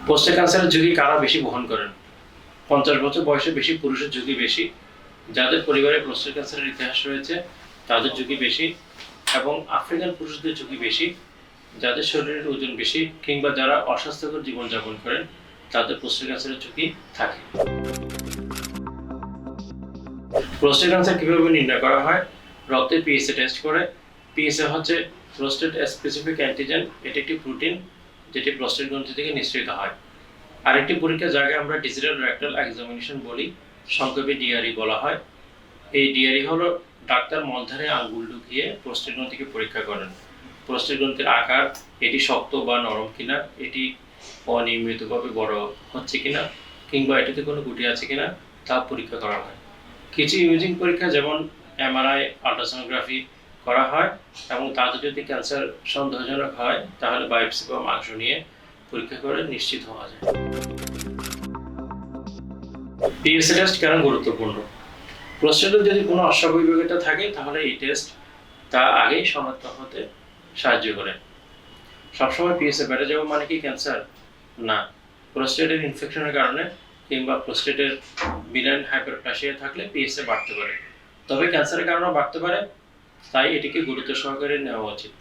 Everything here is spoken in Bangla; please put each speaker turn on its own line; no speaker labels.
প্রোস্টেট ক্যান্সারের ঝুঁকি কারা বেশি বহন করেন? 50 বছর বয়সে বেশি পুরুষের ঝুঁকি বেশি, যাদের পরিবারে প্রোস্টেট ক্যান্সারের ইতিহাস রয়েছে তাদের ঝুঁকি বেশি, এবং আফ্রিকান পুরুষদের ঝুঁকি বেশি, যাদের শরীরের ওজন বেশি কিংবা যারা অস্বাস্থ্যকর জীবনযাপন করেন তাদের প্রোস্টেট ক্যান্সারের ঝুঁকি থাকে। প্রোস্টেট ক্যান্সার কিভাবে নির্ণয় করা হয়? রক্তে পিএসএ টেস্ট করে। পিএসএ হচ্ছে প্রোস্টেট স্পেসিফিক অ্যান্টিজেন। এটি একটি প্রোটিন যেটি প্রোস্টেট গ্রন্থি থেকে নিঃসৃত হয়। আরেকটি পরীক্ষার জায়গায় আমরা ডিজিটাল রেকটাল এক্সামিনেশন বলি, সংক্ষেপে ডিআরই বলা হয়। এই ডিআরই হলো ডাক্তার মলদ্বারে আঙ্গুল ঢুকিয়ে প্রোস্টেট গ্রন্থিকে পরীক্ষা করেন। প্রোস্টেট গ্রন্থির আকার, এটি শক্ত বা নরম কিনা, এটি অনিয়মিতভাবে বড় হচ্ছে কিনা, কিংবা এটিতে কোনো গুটি আছে কিনা তা পরীক্ষা করা হয়। কিছু ইমেজিং পরীক্ষা যেমন এমআরআই, আল্ট্রাসোনোগ্রাফি করা হয়, এবং তাতে যদি ক্যান্সার সন্দেহজনক হয় তাহলে বায়োপসি বা মাংস নিয়ে পরীক্ষা করে নিশ্চিত হওয়া যায়। পিএসএ টেস্ট কেন গুরুত্বপূর্ণ? প্রস্টেটে যদি কোনো অস্বাভাবিকতা থাকে তাহলে এই টেস্ট তা আগেই শনাক্ত হতে সাহায্য করে। সবসময় পিএসএ বেড়ে যাওয়া মানে কি ক্যান্সার? না, প্রস্টেটের ইনফেকশনের কারণে কিংবা প্রস্টেটের বিনাইন হাইপারপ্লাসিয়া থাকলে পিএসএ বাড়তে পারে, তবে ক্যান্সারের কারণেও বাড়তে পারে, তাই এটিকে গুরুত্ব সহকারে নেওয়া উচিত।